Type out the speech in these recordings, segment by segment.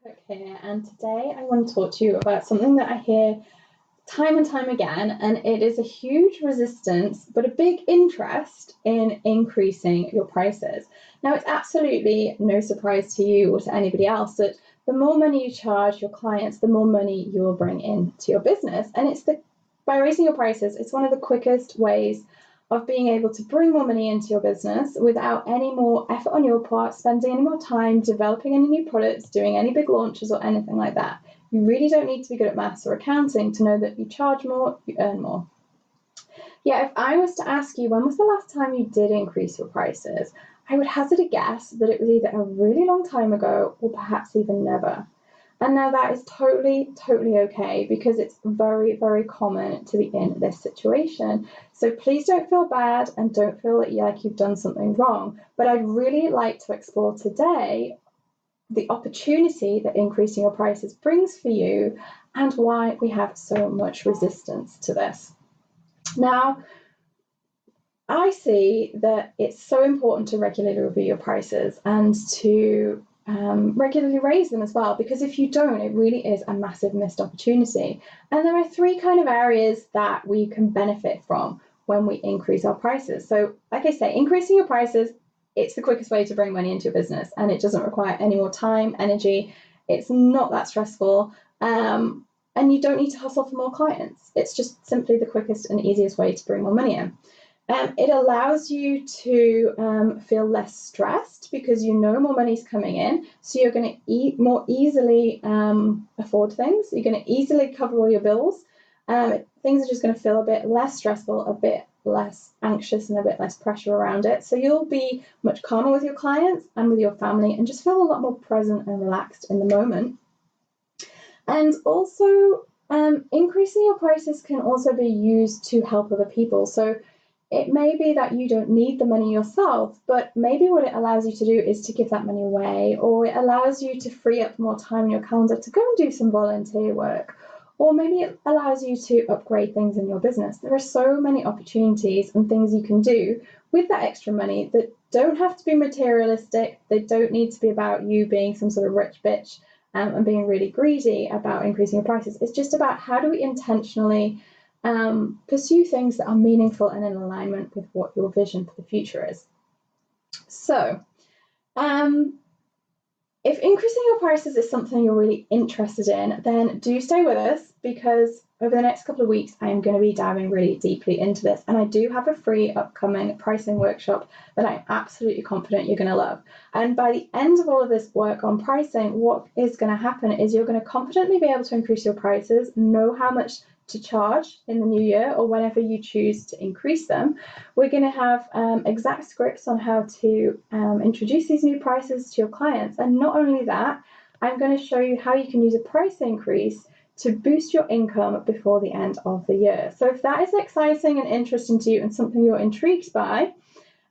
Cook here, and today I want to talk to you about something that I hear time and time again, and it is a huge resistance but a big interest in increasing your prices. Now, it's absolutely no surprise to you or to anybody else that the more money you charge your clients, the more money you will bring into your business, and by raising your prices, it's one of the quickest ways of being able to bring more money into your business without any more effort on your part, spending any more time developing any new products, doing any big launches or anything like that. You really don't need to be good at maths or accounting to know that you charge more, you earn more. Yeah, if I was to ask you when was the last time you did increase your prices, I would hazard a guess that it was either a really long time ago or perhaps even never. And now that is totally, totally okay because it's very, very common to be in this situation. So please don't feel bad and don't feel like you've done something wrong. But I'd really like to explore today the opportunity that increasing your prices brings for you and why we have so much resistance to this. Now, I see that it's so important to regularly review your prices and to regularly raise them as well, because if you don't, it really is a massive missed opportunity. And there are three kind of areas that we can benefit from when we increase our prices. So, like I say, increasing your prices, it's the quickest way to bring money into your business, and it doesn't require any more time, energy. It's not that stressful, and you don't need to hustle for more clients. It's just simply the quickest and easiest way to bring more money in. It allows you to feel less stressed because you know more money's coming in, so you're going to more easily afford things. You're going to easily cover all your bills. Things are just going to feel a bit less stressful, a bit less anxious, and a bit less pressure around it. So you'll be much calmer with your clients and with your family and just feel a lot more present and relaxed in the moment. And also, increasing your prices can also be used to help other people. So it may be that you don't need the money yourself, but maybe what it allows you to do is to give that money away, or it allows you to free up more time in your calendar to go and do some volunteer work, or maybe it allows you to upgrade things in your business. There are so many opportunities and things you can do with that extra money that don't have to be materialistic. They don't need to be about you being some sort of rich bitch and being really greedy about increasing your prices. It's just about how do we intentionally pursue things that are meaningful and in alignment with what your vision for the future is. So, if increasing your prices is something you're really interested in, then do stay with us, because over the next couple of weeks, I am going to be diving really deeply into this. And I do have a free upcoming pricing workshop that I'm absolutely confident you're going to love. And by the end of all of this work on pricing, what is going to happen is you're going to confidently be able to increase your prices, know how much to charge in the new year or whenever you choose to increase them. We're going to have exact scripts on how to introduce these new prices to your clients. And not only that, I'm going to show you how you can use a price increase to boost your income before the end of the year. So if that is exciting and interesting to you and something you're intrigued by,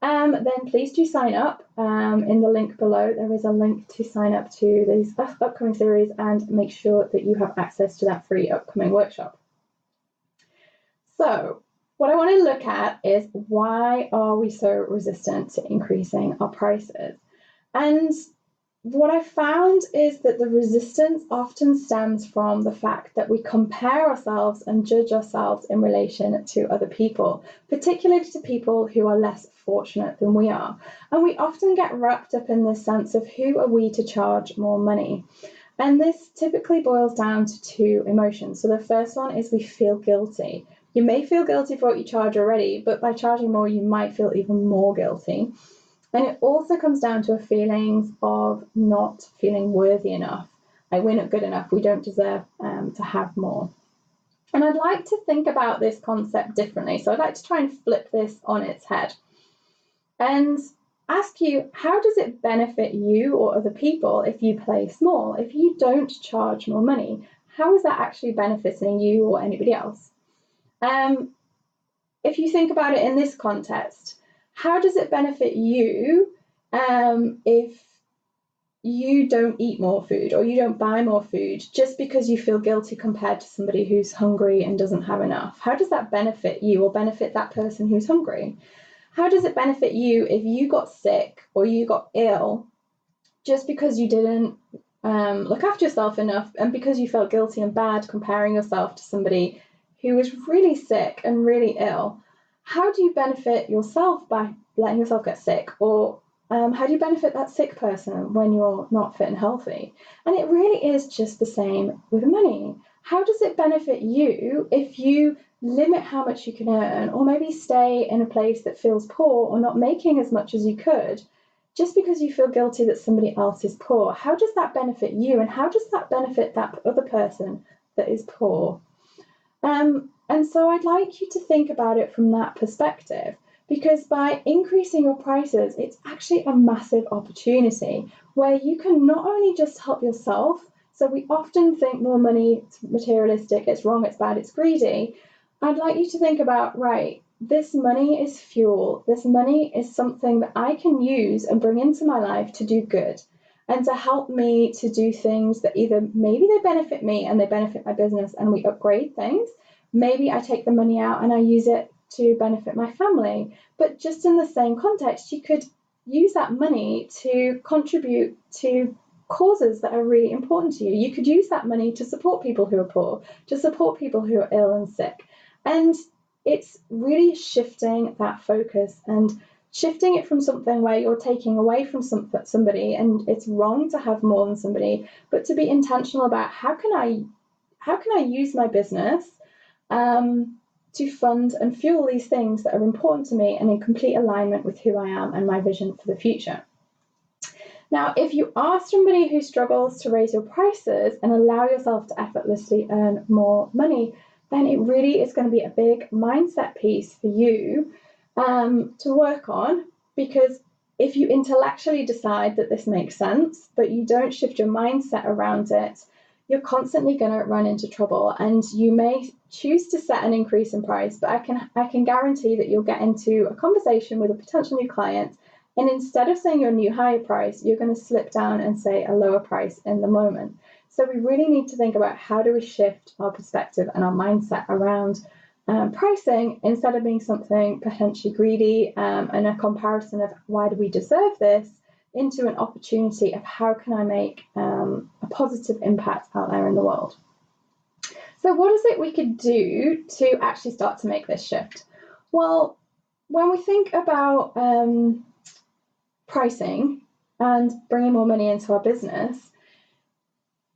then please do sign up. In the link below, there is a link to sign up to these upcoming series and make sure that you have access to that free upcoming workshop. So what I want to look at is, why are we so resistant to increasing our prices? And what I found is that the resistance often stems from the fact that we compare ourselves and judge ourselves in relation to other people, particularly to people who are less fortunate than we are. And we often get wrapped up in this sense of who are we to charge more money. And this typically boils down to two emotions. So the first one is we feel guilty. You may feel guilty for what you charge already, but by charging more, you might feel even more guilty. And it also comes down to a feeling of not feeling worthy enough. Like, we're not good enough. We don't deserve to have more. And I'd like to think about this concept differently. So I'd like to try and flip this on its head and ask you, how does it benefit you or other people if you play small? If you don't charge more money, how is that actually benefiting you or anybody else? If you think about it in this context, how does it benefit you if you don't eat more food or you don't buy more food just because you feel guilty compared to somebody who's hungry and doesn't have enough? How does that benefit you or benefit that person who's hungry? How does it benefit you if you got sick or you got ill just because you didn't look after yourself enough, and because you felt guilty and bad comparing yourself to somebody who was really sick and really ill, how do you benefit yourself by letting yourself get sick? Or how do you benefit that sick person when you're not fit and healthy? And it really is just the same with money. How does it benefit you if you limit how much you can earn, or maybe stay in a place that feels poor or not making as much as you could, just because you feel guilty that somebody else is poor? How does that benefit you, and how does that benefit that other person that is poor? And so I'd like you to think about it from that perspective, because by increasing your prices, it's actually a massive opportunity where you can not only just help yourself. So we often think more money, it's materialistic, it's wrong, it's bad, it's greedy. I'd like you to think about, right, this money is fuel. This money is something that I can use and bring into my life to do good and to help me to do things that either maybe they benefit me and they benefit my business and we upgrade things. Maybe I take the money out and I use it to benefit my family. But just in the same context, you could use that money to contribute to causes that are really important to you. You could use that money to support people who are poor, to support people who are ill and sick. And it's really shifting that focus and shifting it from something where you're taking away from somebody and it's wrong to have more than somebody, but to be intentional about how can I use my business to fund and fuel these things that are important to me and in complete alignment with who I am and my vision for the future. Now, if you are somebody who struggles to raise your prices and allow yourself to effortlessly earn more money, then it really is going to be a big mindset piece for you to work on, because if you intellectually decide that this makes sense, but you don't shift your mindset around it, you're constantly going to run into trouble. And you may choose to set an increase in price, but I can guarantee that you'll get into a conversation with a potential new client, and instead of saying your new higher price, you're going to slip down and say a lower price in the moment. So we really need to think about how do we shift our perspective and our mindset around pricing, instead of being something potentially greedy and a comparison of why do we deserve this, into an opportunity of how can I make a positive impact out there in the world. So what is it we could do to actually start to make this shift? Well, when we think about pricing and bringing more money into our business,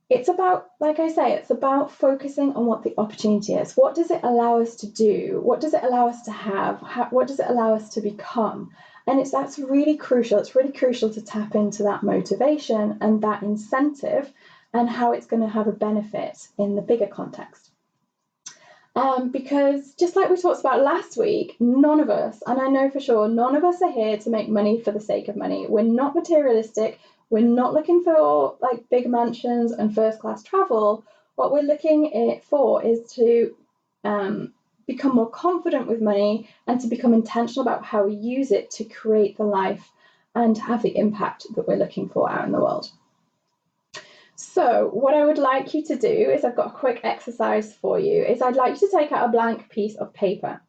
it's about, like I say, it's about focusing on what the opportunity is. What does it allow us to do? What does it allow us to have? What does it allow us to become? And that's really crucial. It's really crucial to tap into that motivation and that incentive and how it's going to have a benefit in the bigger context. Because just like we talked about last week, none of us, and I know for sure, none of us are here to make money for the sake of money. We're not materialistic. We're not looking for like big mansions and first class travel. What we're looking for is to become more confident with money and to become intentional about how we use it to create the life and have the impact that we're looking for out in the world. So what I would like you to do is, I've got a quick exercise for you, is I'd like you to take out a blank piece of paper.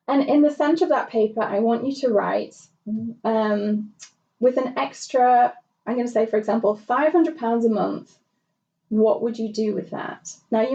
And in the center of that paper, I want you to write with an extra, I'm going to say, for example, £500 a month. What would you do with that? Now,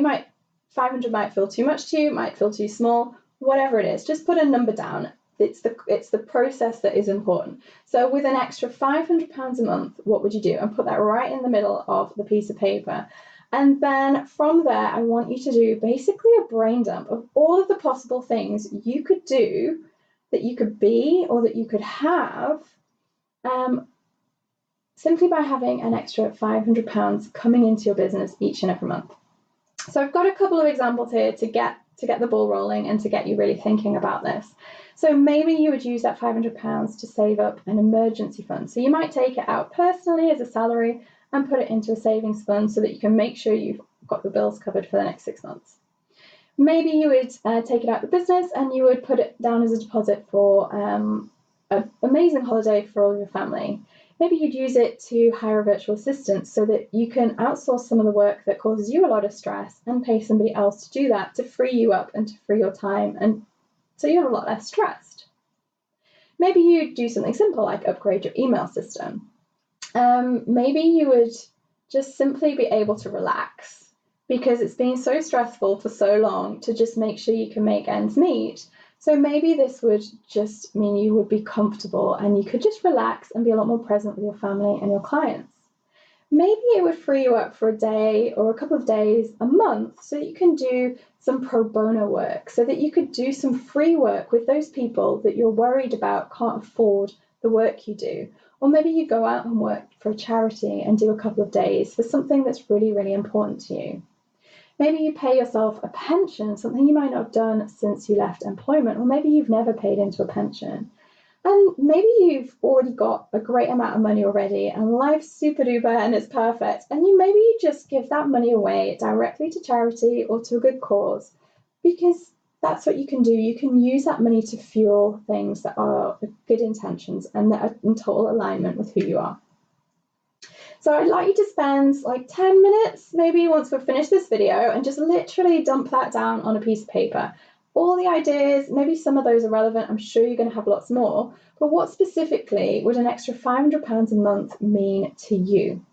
500 might feel too much to you, might feel too small, whatever it is, just put a number down. It's the process that is important. So with an extra £500 a month, what would you do? And put that right in the middle of the piece of paper. And then from there, I want you to do basically a brain dump of all of the possible things you could do, that you could be, or that you could have, simply by having an extra £500 coming into your business each and every month. So I've got a couple of examples here to get the ball rolling and to get you really thinking about this. So maybe you would use that £500 to save up an emergency fund. So you might take it out personally as a salary and put it into a savings fund so that you can make sure you've got your bills covered for the next 6 months. Maybe you would take it out of the business and you would put it down as a deposit for an amazing holiday for all your family. Maybe you'd use it to hire a virtual assistant so that you can outsource some of the work that causes you a lot of stress and pay somebody else to do that, to free you up and to free your time, and so you're a lot less stressed. Maybe you do something simple like upgrade your email system. Maybe you would just simply be able to relax, because it's been so stressful for so long to just make sure you can make ends meet. So maybe this would just mean you would be comfortable and you could just relax and be a lot more present with your family and your clients. Maybe it would free you up for a day or a couple of days a month so that you can do some pro bono work, so that you could do some free work with those people that you're worried about can't afford the work you do. Or maybe you go out and work for a charity and do a couple of days for something that's really, really important to you. Maybe you pay yourself a pension, something you might not have done since you left employment, or maybe you've never paid into a pension. And maybe you've already got a great amount of money already and life's super duper and it's perfect. And maybe you just give that money away directly to charity or to a good cause, because that's what you can do. You can use that money to fuel things that are good intentions and that are in total alignment with who you are. So I'd like you to spend like 10 minutes, maybe once we've finished this video, and just literally dump that down on a piece of paper. All the ideas, maybe some of those are relevant, I'm sure you're going to have lots more, but what specifically would an extra £500 a month mean to you?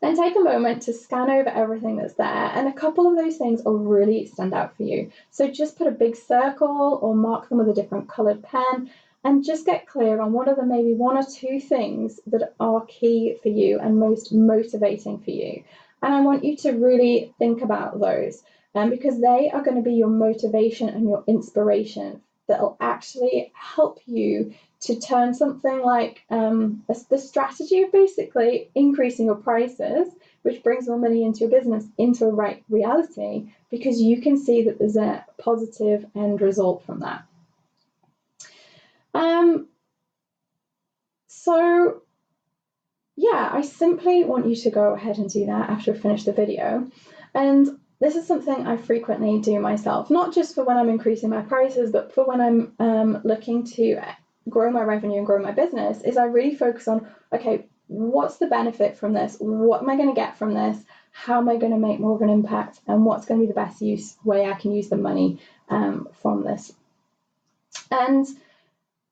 Then take a moment to scan over everything that's there, and a couple of those things will really stand out for you. So just put a big circle or mark them with a different coloured pen, and just get clear on what are the maybe one or two things that are key for you and most motivating for you. And I want you to really think about those, because they are going to be your motivation and your inspiration that will actually help you to turn something like the strategy of basically increasing your prices, which brings more money into your business, into a right reality, because you can see that there's a positive end result from that. So yeah, I simply want you to go ahead and do that after I finish the video. And this is something I frequently do myself, not just for when I'm increasing my prices, but for when I'm looking to grow my revenue and grow my business, is I really focus on, okay, what's the benefit from this? What am I going to get from this? How am I going to make more of an impact? And what's going to be the best way I can use the money from this? And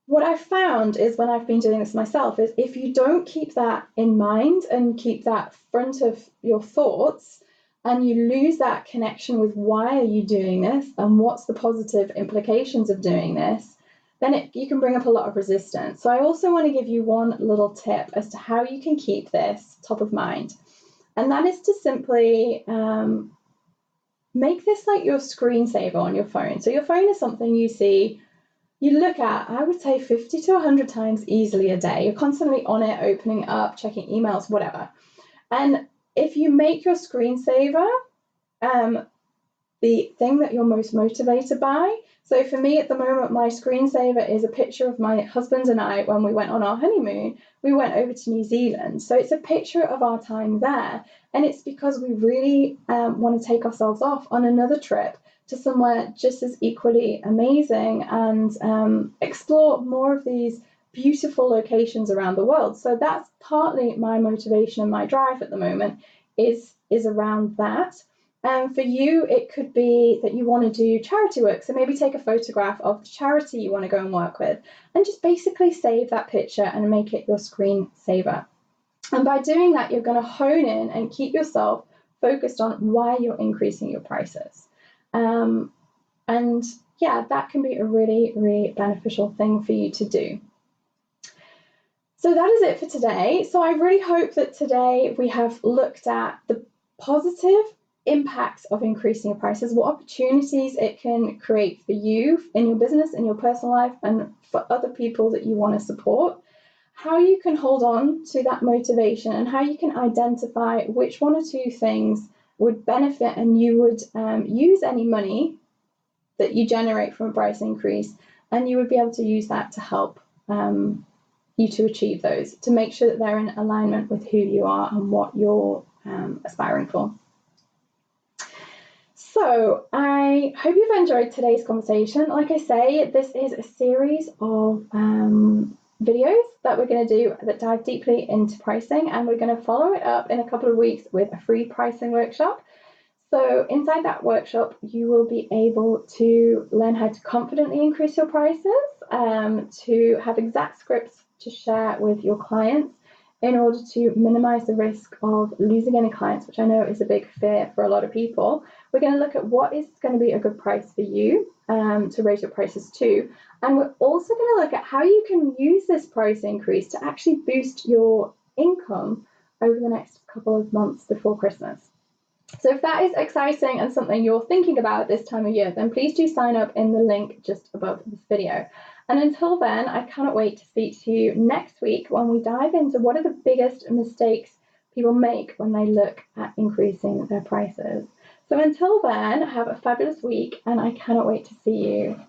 what I've found is, when I've been doing this myself, is if you don't keep that in mind and keep that front of your thoughts, and you lose that connection with why are you doing this and what's the positive implications of doing this, then you can bring up a lot of resistance. So I also want to give you one little tip as to how you can keep this top of mind. And that is to simply make this like your screensaver on your phone. So your phone is something you look at, I would say 50 to 100 times easily a day. You're constantly on it, opening it up, checking emails, whatever. And if you make your screensaver the thing that you're most motivated by, so for me at the moment, my screensaver is a picture of my husband and I when we went on our honeymoon. We went over to New Zealand. So it's a picture of our time there. And it's because we really want to take ourselves off on another trip to somewhere just as equally amazing and explore more of these beautiful locations around the world. So that's partly my motivation and my drive at the moment is around that. For you, it could be that you want to do charity work. So maybe take a photograph of the charity you want to go and work with, and just basically save that picture and make it your screensaver. And by doing that, you're going to hone in and keep yourself focused on why you're increasing your prices. And yeah, that can be a really, really beneficial thing for you to do. So that is it for today. So I really hope that today we have looked at the positive impacts of increasing your prices, what opportunities it can create for you in your business, in your personal life, and for other people that you want to support, how you can hold on to that motivation, and how you can identify which one or two things would benefit, and you would use any money that you generate from a price increase, and you would be able to use that to help you to achieve those, to make sure that they're in alignment with who you are and what you're aspiring for. So I hope you've enjoyed today's conversation. Like I say, this is a series of videos that we're going to do that dive deeply into pricing, and we're going to follow it up in a couple of weeks with a free pricing workshop. So inside that workshop, you will be able to learn how to confidently increase your prices, to have exact scripts to share with your clients, in order to minimize the risk of losing any clients, which I know is a big fear for a lot of people. We're going to look at what is going to be a good price for you to raise your prices to. And we're also going to look at how you can use this price increase to actually boost your income over the next couple of months before Christmas. So if that is exciting and something you're thinking about at this time of year, then please do sign up in the link just above this video. And until then, I cannot wait to speak to you next week when we dive into what are the biggest mistakes people make when they look at increasing their prices. So until then, have a fabulous week, and I cannot wait to see you